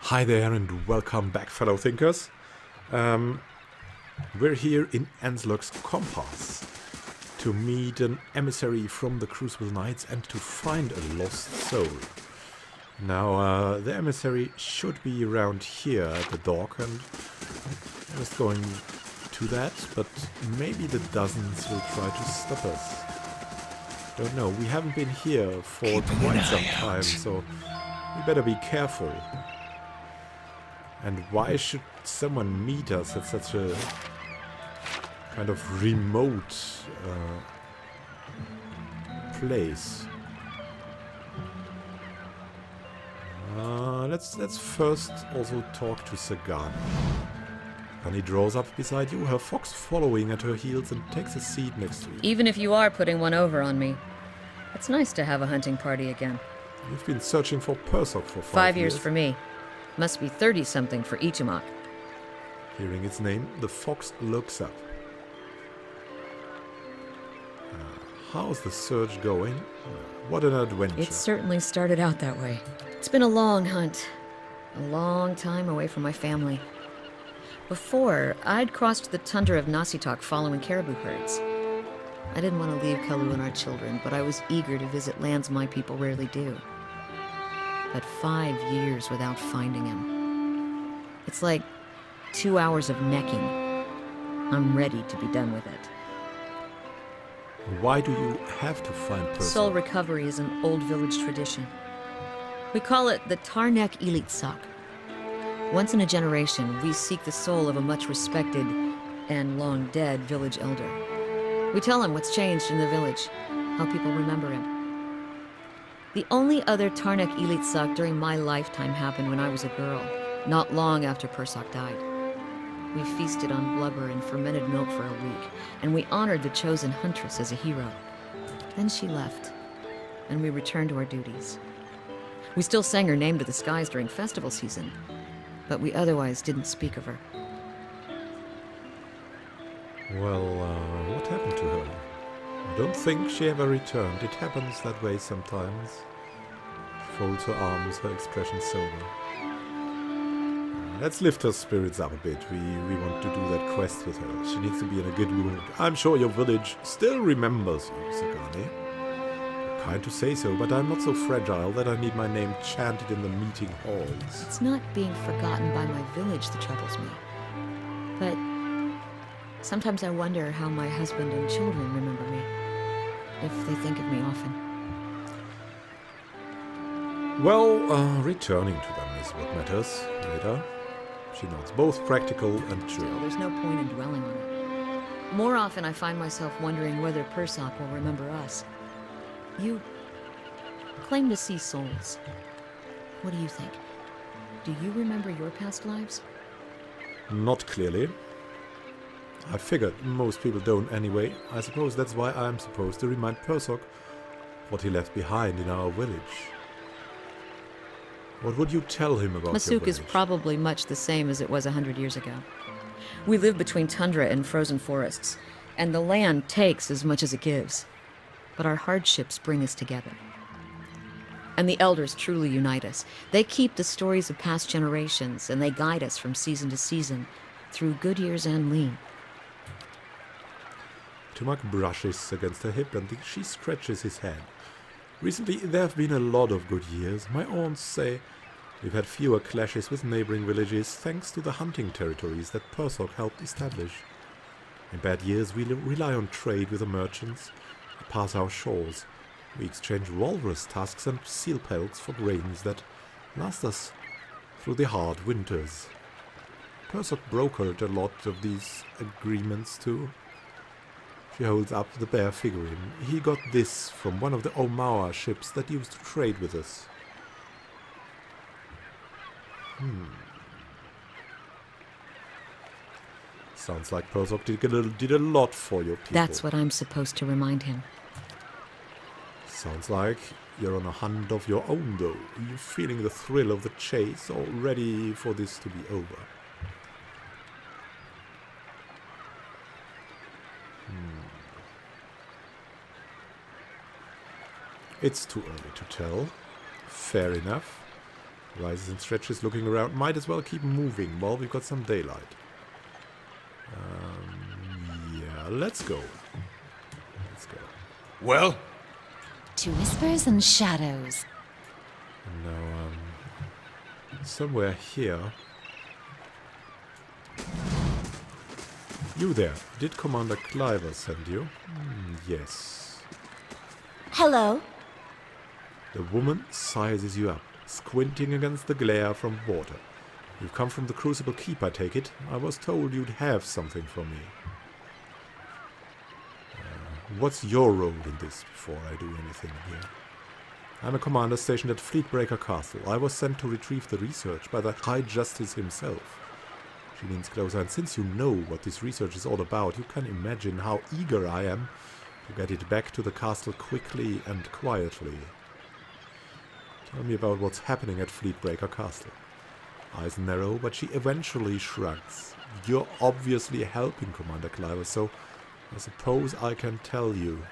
Hi there and welcome back, fellow thinkers. We're here in Anslög's compass to meet an emissary from the Crucible Knights and to find a lost soul. Now, the emissary should be around here at the dock, and I'm just going to that, but maybe the dozens will try to stop us. Don't know, we haven't been here for quite some time, so we better be careful. And why should someone meet us at such a kind of remote place? Let's first also talk to Sagani. Sagani draws up beside you, her fox following at her heels, and takes a seat next to you. Even if you are putting one over on me, it's nice to have a hunting party again. You've been searching for Persok for 5 years for me. Must be 30-something for Itemization. Hearing its name, the fox looks up. How's the search going? What an adventure. It certainly started out that way. It's been a long hunt. A long time away from my family. Before, I'd crossed the tundra of Nasitok following caribou herds. I didn't want to leave Kalu and our children, but I was eager to visit lands my people rarely do. But 5 years without finding him. It's like 2 hours of necking. I'm ready to be done with it. Why do you have to find Persok? Soul recovery is an old village tradition. We call it the Tarnek Elitsak. Once in a generation, we seek the soul of a much respected and long dead village elder. We tell him what's changed in the village, how people remember him. The only other Tarnek Elitsak during my lifetime happened when I was a girl, not long after Persok died. We feasted on blubber and fermented milk for a week, and we honored the chosen huntress as a hero. Then she left, and we returned to our duties. We still sang her name to the skies during festival season, but we otherwise didn't speak of her. Well, what happened to her? I don't think she ever returned. It happens that way sometimes. She folds her arms, her expression sober. Let's lift her spirits up a bit. We want to do that quest with her. She needs to be in a good mood. I'm sure your village still remembers you, Sagani. Kind to say so, but I'm not so fragile that I need my name chanted in the meeting halls. It's not being forgotten by my village that troubles me. But sometimes I wonder how my husband and children remember me, if they think of me often. Well, returning to them is what matters later. She nods, both practical and true. Still, there's no point in dwelling on it. More often I find myself wondering whether Persok will remember us. You claim to see souls. What do you think? Do you remember your past lives? Not clearly. I figured most people don't anyway. I suppose that's why I'm supposed to remind Persok what he left behind in our village. What would you tell him about your Masuk village? is probably much the same as it was 100 years ago. We live between tundra and frozen forests, and the land takes as much as it gives. But our hardships bring us together. And the elders truly unite us. They keep the stories of past generations, and they guide us from season to season, through good years and lean. Tumak brushes against her hip and she scratches his head. Recently, there have been a lot of good years. My aunts say we've had fewer clashes with neighboring villages thanks to the hunting territories that Persok helped establish. In bad years, we rely on trade with the merchants. We pass our shores. We exchange walrus tusks and seal pelts for grains that last us through the hard winters. Persok brokered a lot of these agreements too. She holds up the bear figurine. He got this from one of the Omawa ships that used to trade with us. Sounds like Persok did a lot for your people. That's what I'm supposed to remind him. Sounds like you're on a hunt of your own, though. You're feeling the thrill of the chase, or ready for this to be over. It's too early to tell. Fair enough. Rises and stretches, looking around. Might as well keep moving while we've got some daylight. Yeah, let's go. Let's go. Well? To whispers and shadows. And now, somewhere here. You there. Did Commander Cliver send you? Yes. Hello. The woman sizes you up, squinting against the glare from water. You've come from the Crucible Keep, I take it. I was told you'd have something for me. What's your role in this before I do anything here? I'm a commander stationed at Fleetbreaker Castle. I was sent to retrieve the research by the High Justice himself. She leans closer, and since you know what this research is all about, you can imagine how eager I am to get it back to the castle quickly and quietly. Tell me about what's happening at Fleetbreaker Castle. Eyes narrow, but she eventually shrugs. You're obviously helping Commander Cliver, so I suppose I can tell you.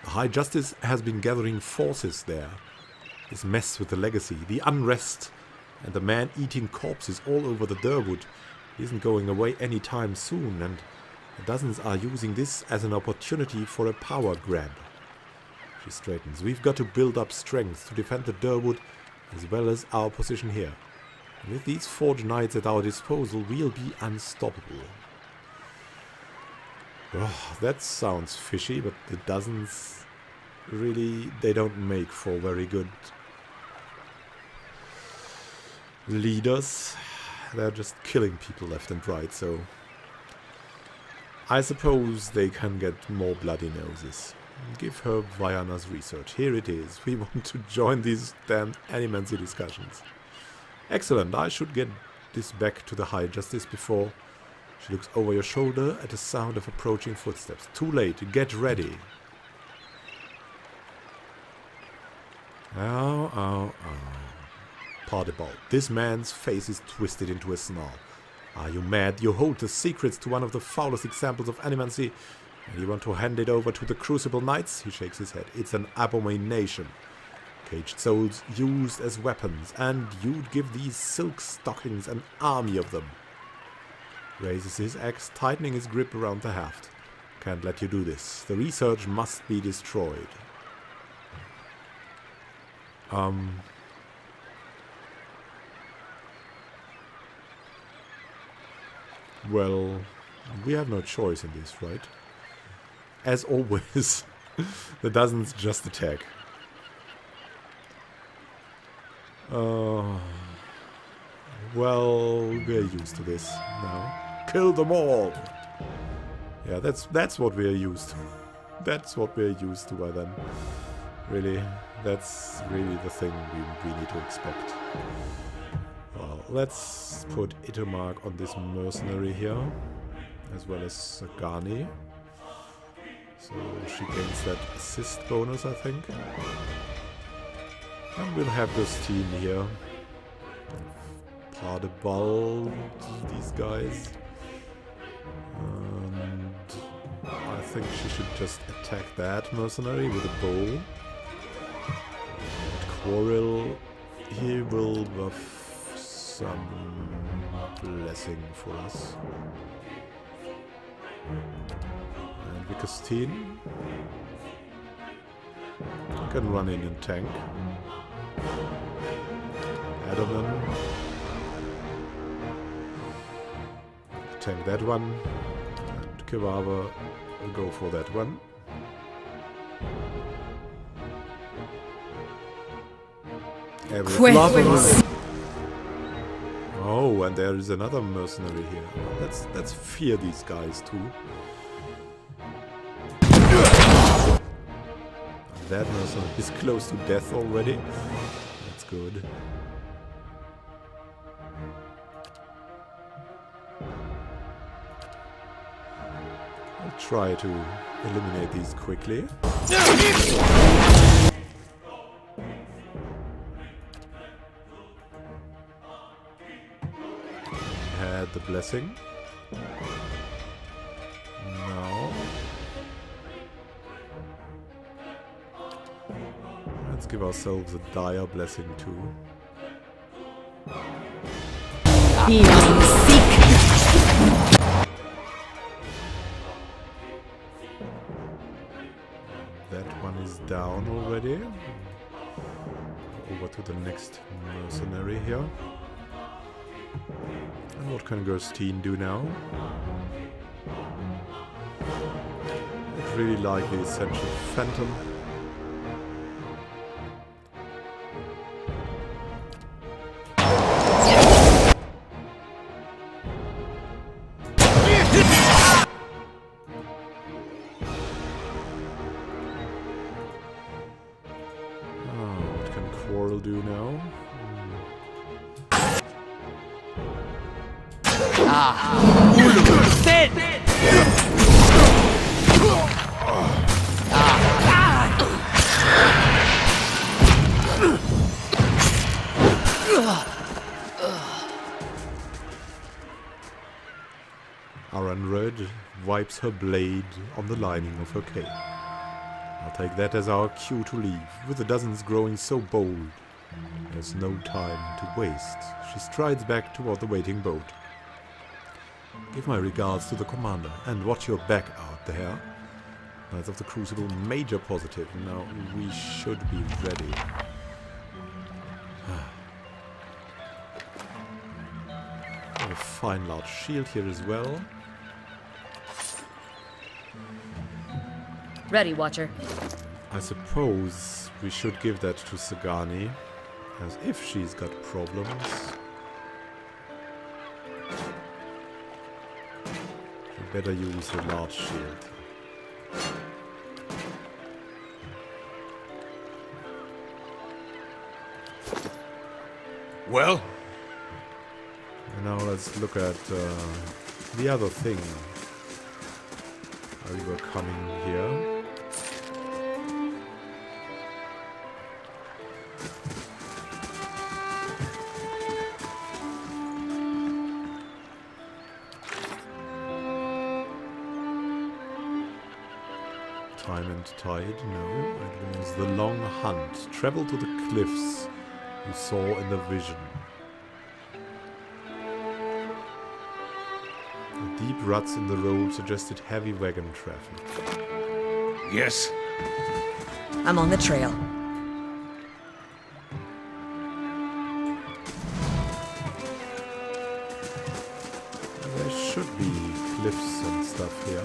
The High Justice has been gathering forces there. This mess with the legacy, the unrest, and the man-eating corpses all over the Durwood isn't going away anytime soon, and the dozens are using this as an opportunity for a power grab. She straightens. We've got to build up strength to defend the Durwood as well as our position here. And with these Forge Knights at our disposal, we'll be unstoppable. Oh, that sounds fishy, but the dozens really, they don't make for very good leaders. They're just killing people left and right, so I suppose they can get more bloody noses. Give her Viana's research. Here it is. We want to join these damn animancy discussions. Excellent. I should get this back to the High Justice before she looks over your shoulder at the sound of approaching footsteps. Too late. Get ready. Ow, ow, ow. Partible. This man's face is twisted into a snarl. Are you mad? You hold the secrets to one of the foulest examples of animancy, and you want to hand it over to the Crucible Knights? He shakes his head. It's an abomination. Caged souls used as weapons, and you'd give these silk stockings an army of them. Raises his axe, tightening his grip around the haft. Can't let you do this. The research must be destroyed. Well, we have no choice in this, right? As always, the dozens just attack. Well, we're used to this now. Kill them all! Yeah, that's what we're used to. That's what we're used to by then. Really, that's really the thing we need to expect. Well, let's put Itomark on this mercenary here, as well as Sagani. So she gains that assist bonus, I think. And we'll have this team here. Pardebal, these guys. And I think she should just attack that mercenary with a bow. And Quarrel, he will buff some blessing for us. And Vicastine can run in and tank. Adamant, tank that one, and Kivava will go for that one. Oh, and there is another mercenary here. Let's fear these guys too. That mercenary is close to death already. That's good. I'll try to eliminate these quickly. Had the blessing. No. Let's give ourselves a dire blessing too. That one is down already. Over to the next mercenary here. And what can Gerstein do now? I'd really like the essential phantom. What can Quarrel do now? Aranred wipes her blade on the lining of her cape. I'll take that as our cue to leave. With the dozens growing so bold, there's no time to waste. She strides back toward the waiting boat. Give my regards to the commander, and watch your back out there. Knights of the Crucible, major positive. Now we should be ready. Have a fine large shield here as well. Ready, Watcher. I suppose we should give that to Sagani, as if she's got problems. We better use the large shield. Well? And now let's look at the other thing. How we were coming here. Time and Tide, no. It was the Long Hunt. Travel to the cliffs you saw in the vision. The deep ruts in the road suggested heavy wagon traffic. Yes. I'm on the trail. There should be cliffs and stuff here.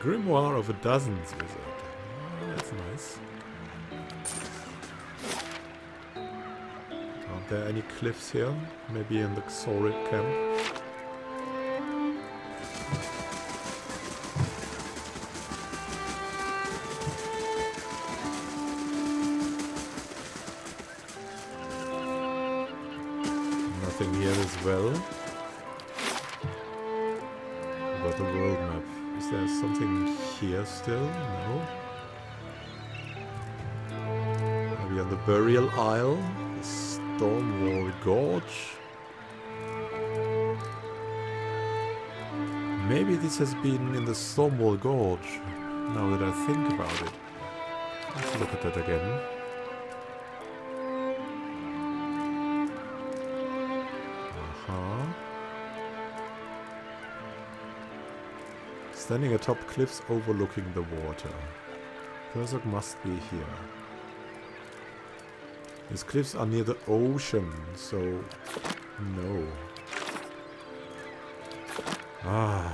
Grimoire of a Dozens Wizard. Oh, that's nice. Aren't there any cliffs here? Maybe in the Xorid camp? Nothing here as well. About the world map. Is there something here still? No. Maybe on the Burial Isle? The Stormwall Gorge? Maybe this has been in the Stormwall Gorge, now that I think about it. Let's look at that again. Standing atop cliffs overlooking the water. Herzog must be here. These cliffs are near the ocean, so no. Yeah,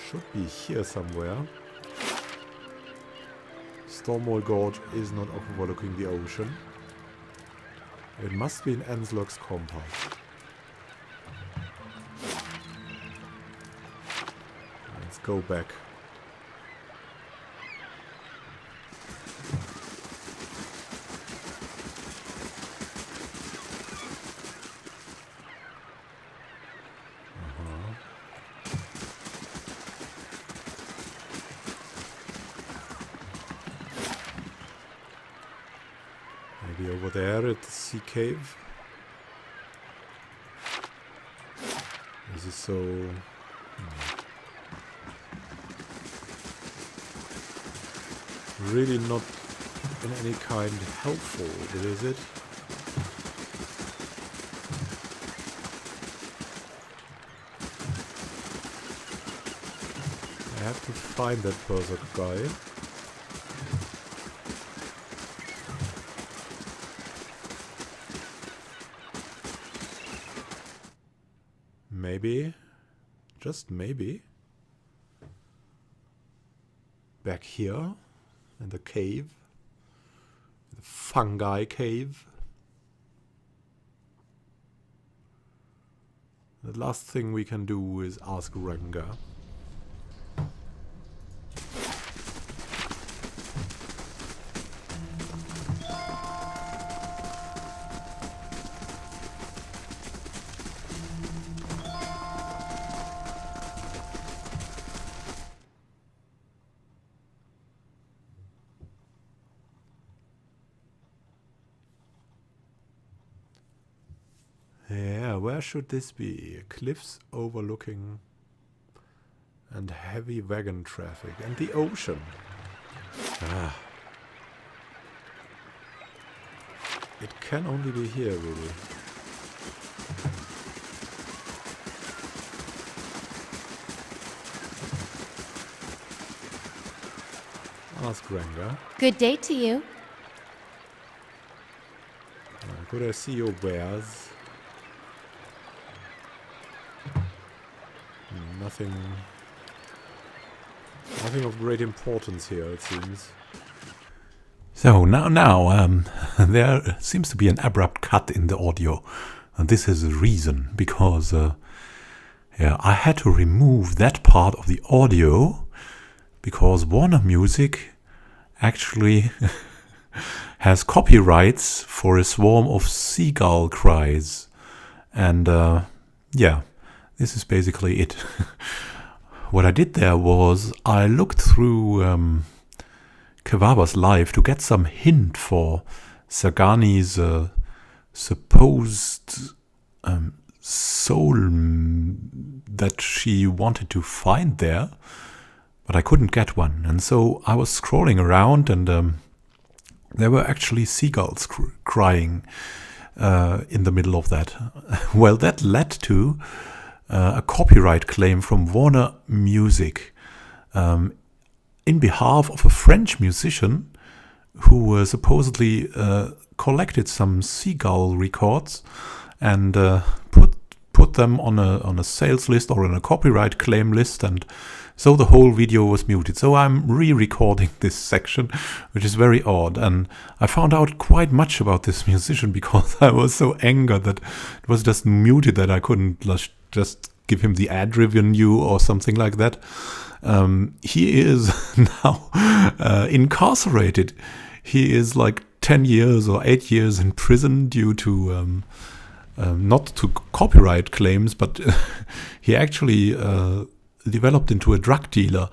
should be here somewhere. Stormwall Gorge is not overlooking the ocean. It must be in Anslög's compound. Let's go back. Maybe over there at the sea cave. so... really not in any kind helpful, is it? I have to find that berserk guy. Maybe, just maybe, back here in the cave, the fungi cave. The last thing we can do is ask Renga. Yeah, where should this be? Cliffs overlooking and heavy wagon traffic and the ocean. Ah. It can only be here, really. Ask Renga. Good day to you. Could I see your wares? Nothing of great importance here, it seems. So now, there seems to be an abrupt cut in the audio, and this is the reason because I had to remove that part of the audio because Warner Music actually has copyrights for a swarm of seagull cries, and yeah. This is basically it. What I did there was I looked through Kevaba's life to get some hint for Sagani's supposed soul that she wanted to find there, but I couldn't get one. And so I was scrolling around, and there were actually seagulls crying in the middle of that. Well, that led to a copyright claim from Warner Music in behalf of a French musician who supposedly collected some seagull records and put them on a sales list or on a copyright claim list, and so the whole video was muted. So I'm re-recording this section, which is very odd, and I found out quite much about this musician because I was so angered that it was just muted that I couldn't just give him the ad review or something like that. He is now incarcerated. He is like 10 years or 8 years in prison due to not to copyright claims, but he actually developed into a drug dealer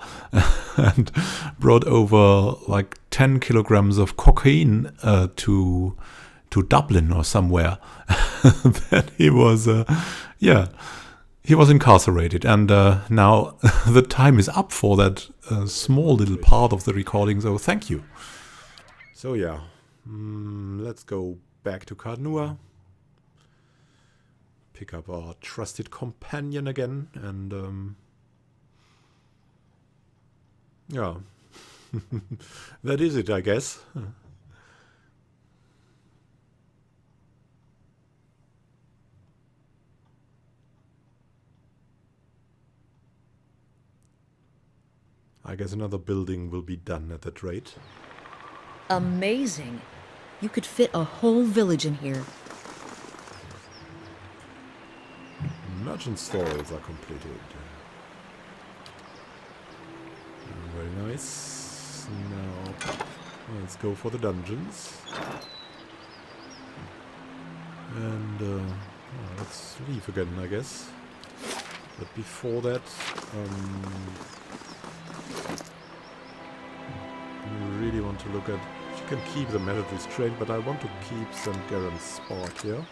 and brought over like 10 kilograms of cocaine to Dublin or somewhere. Then he was he was incarcerated, and now the time is up for that small little part of the recording, so thank you. So yeah, let's go back to Karnua, pick up our trusted companion again, and yeah, that is it, I guess. I guess another building will be done at that rate. Amazing. You could fit a whole village in here. Merchant stalls are completed. Very nice. Now, let's go for the dungeons. And let's leave again, I guess. But before that, I really want to look at... She can keep the metal restraint, but I want to keep St. Garen's spark here. A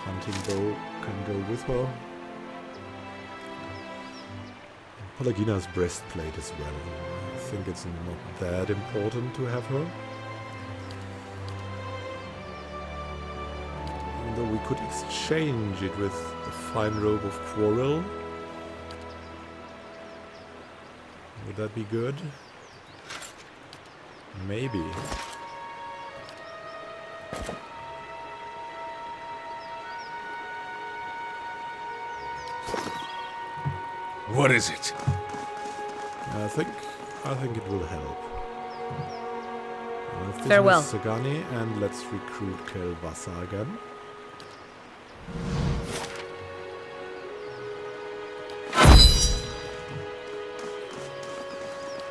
hunting bow can go with her. Palagina's breastplate as well. I think it's not that important to have her. Even though we could exchange it with the fine robe of Quarrel. Would that be good? Maybe. What is it? I think it will help. Farewell. Sagani, and let's recruit Kelvassa again.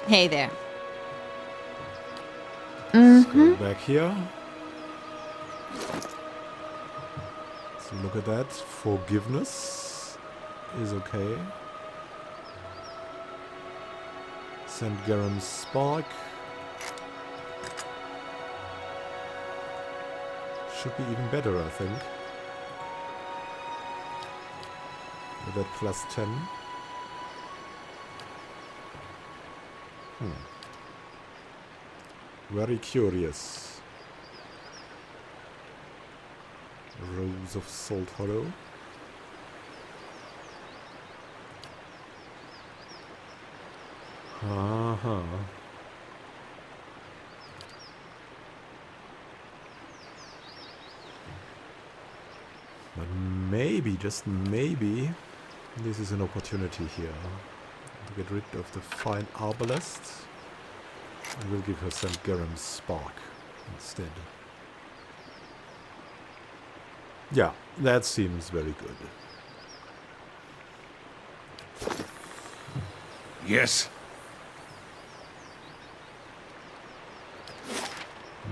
Hey there. Let's go back here. So look at that. Forgiveness is okay. St. Garam's Spark. Should be even better, I think. With that plus 10. Very curious. Rose of Salt Hollow. But maybe, just maybe, this is an opportunity here to get rid of the fine arbalest. And we'll give her St. Garam's Spark instead. Yeah, that seems very good. Yes.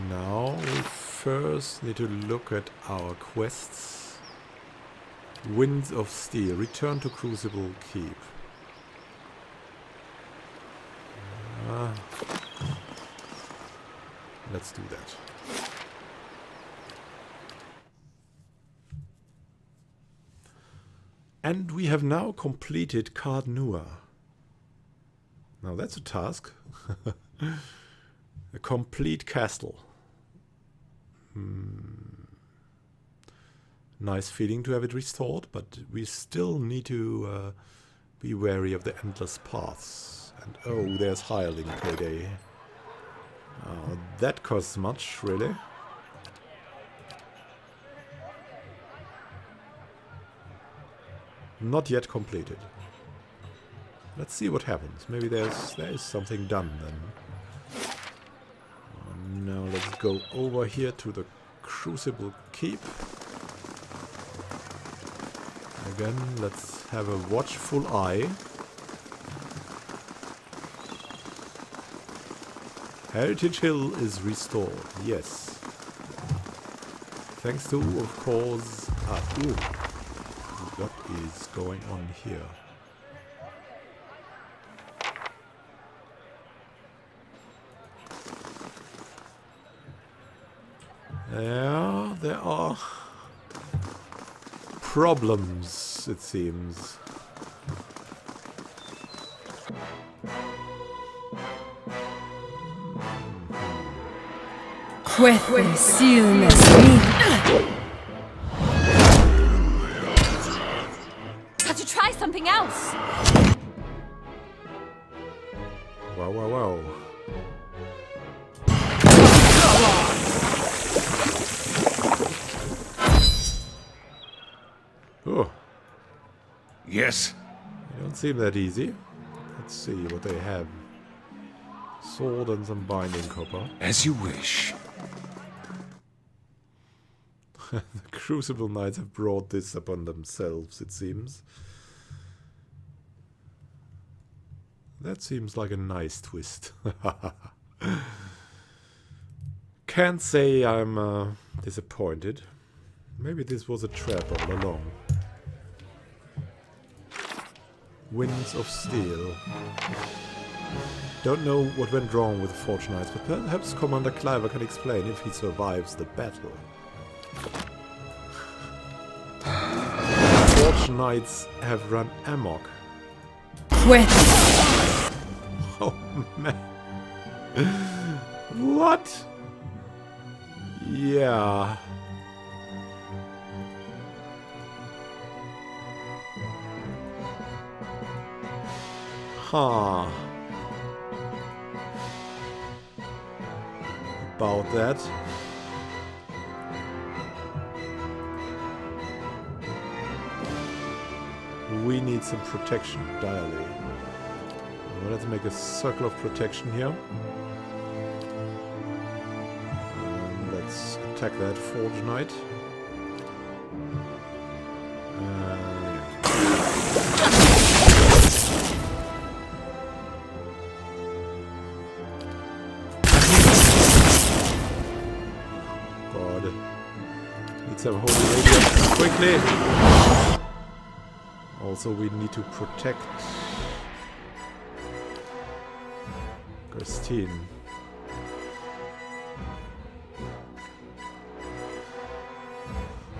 Now we first need to look at our quests. Winds of Steel. Return to Crucible Keep. Let's do that. And we have now completed Card Nua. Now that's a task. A complete castle. Nice feeling to have it restored, but we still need to be wary of the endless paths. And oh, there's hireling payday. Oh, that costs much, really. Not yet completed. Let's see what happens. Maybe there is something done then. Now let's go over here to the Crucible Keep. Again, let's have a watchful eye. Heritage Hill is restored, yes. Thanks to, of course... what is going on here? Yeah, there are problems, it seems. Got to try something else. Wow, wow, wow. Oh, Yes. they don't seem that easy. Let's see what they have. Sword and some binding copper. As you wish. The Crucible Knights have brought this upon themselves, it seems. That seems like a nice twist. Can't say I'm disappointed. Maybe this was a trap all along. Winds of Steel. Don't know what went wrong with the Forge Knights, but perhaps Commander Cliver can explain if he survives the battle. Forge Knights have run amok. Oh, man. What? Yeah. Huh. About that. We need some protection, direly. Well, let's make a circle of protection here. And let's attack that Forge Knight. God. Need some holy radiance quickly! Also, we need to protect Christine.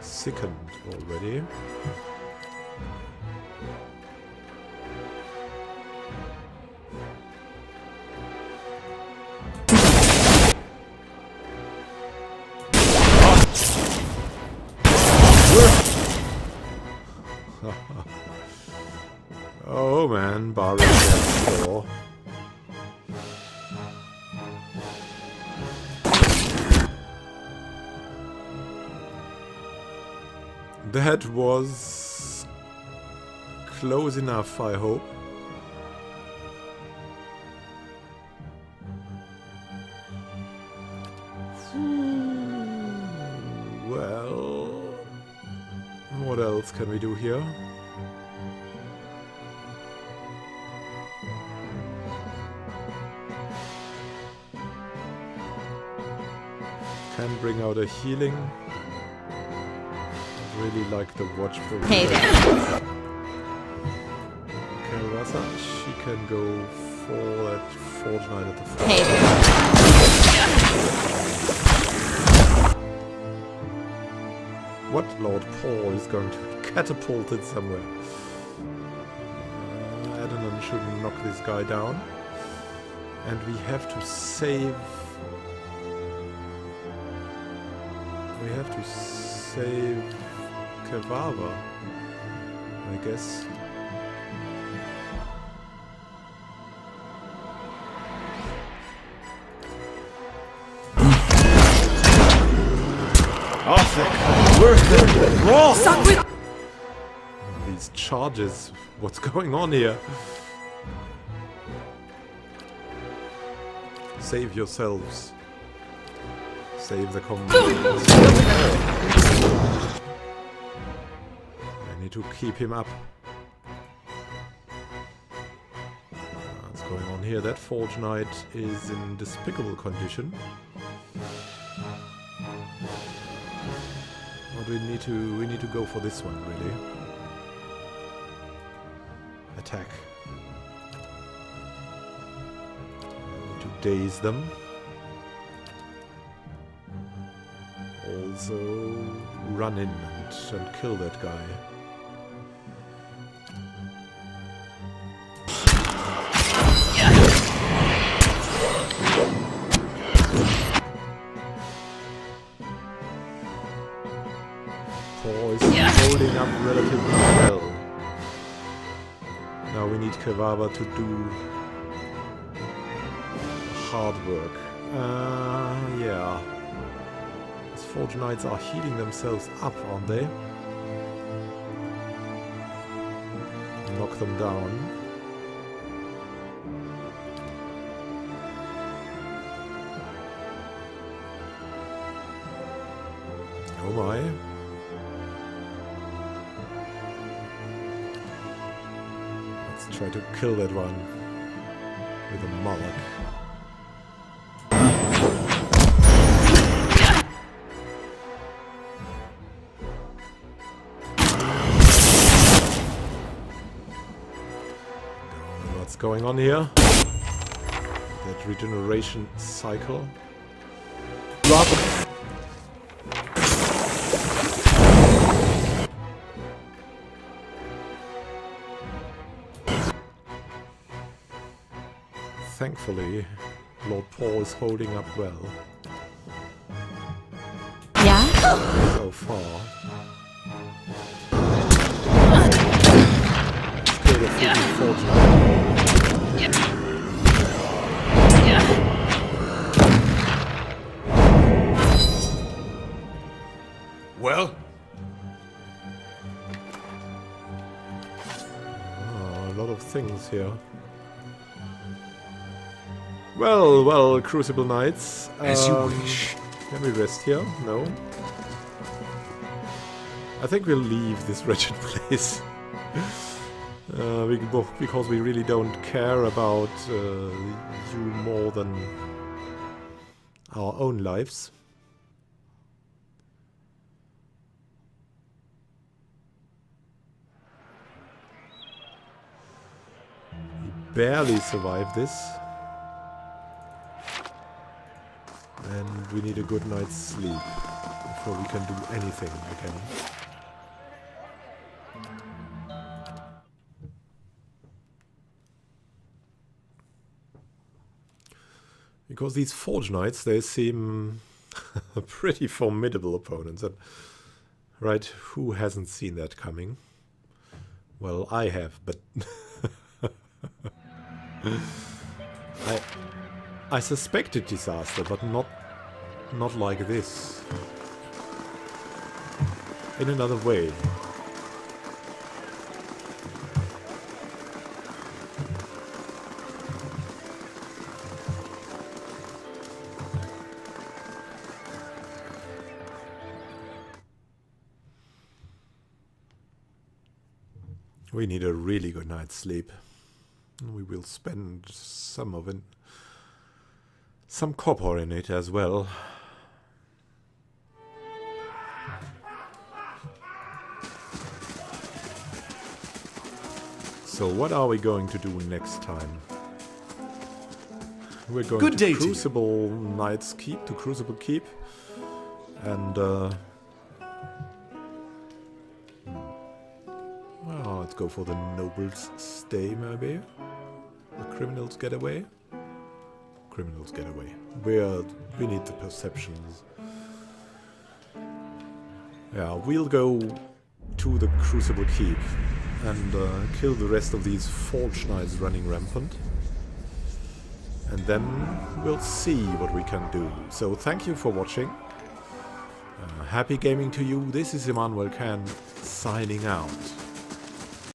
Sickened already. Oh man, barring that door. That was close enough, I hope. Well, what else can we do here? Can bring out a healing. Really like the watchful. Hey there. Kalwasa, she can go for that Forge Knight at the front. Hey there. What Lord Paul is going to be catapulted somewhere? Adenon should knock this guy down. And we have to save... We have to save Kavava, I guess. These charges, what's going on here? Save yourselves. Save the combat. I need to keep him up. What's going on here? That Forge Knight is in despicable condition. But we need to go for this one, really. Attack. We need to daze them. Also run in and kill that guy. Paul is holding up relatively well. Now we need Kavava to do hard work. Yeah. These Forge Knights are healing themselves up, aren't they? Knock them down. Oh my. Let's try to kill that one with a Moloch. What's going on here? That regeneration cycle. Drop. thankfully, Lord Paul is holding up well. Yeah? So far. Still a freaking fortune. Well? Oh, a lot of things here. Well, well, Crucible Knights. As you wish. Can we rest here? No. I think we'll leave this wretched place. Because we really don't care about you more than our own lives. We barely survived this. And we need a good night's sleep before we can do anything again. Because these Forge Knights, they seem pretty formidable opponents. And, right, who hasn't seen that coming? Well, I have, but... I suspected disaster, but not like this. In another way. We need a really good night's sleep. We will spend some of it. Some copper in it as well. So what are we going to do next time? We're going to Crucible Knights Keep, to Crucible Keep. And well, let's go for the Nobles Stay maybe. The Criminals Getaway. Criminals get away. We need the perceptions. Yeah, we'll go to the Crucible Keep and kill the rest of these Forge Knights running rampant. And then we'll see what we can do. So thank you for watching. Happy gaming to you. This is Immanuel Khan signing out.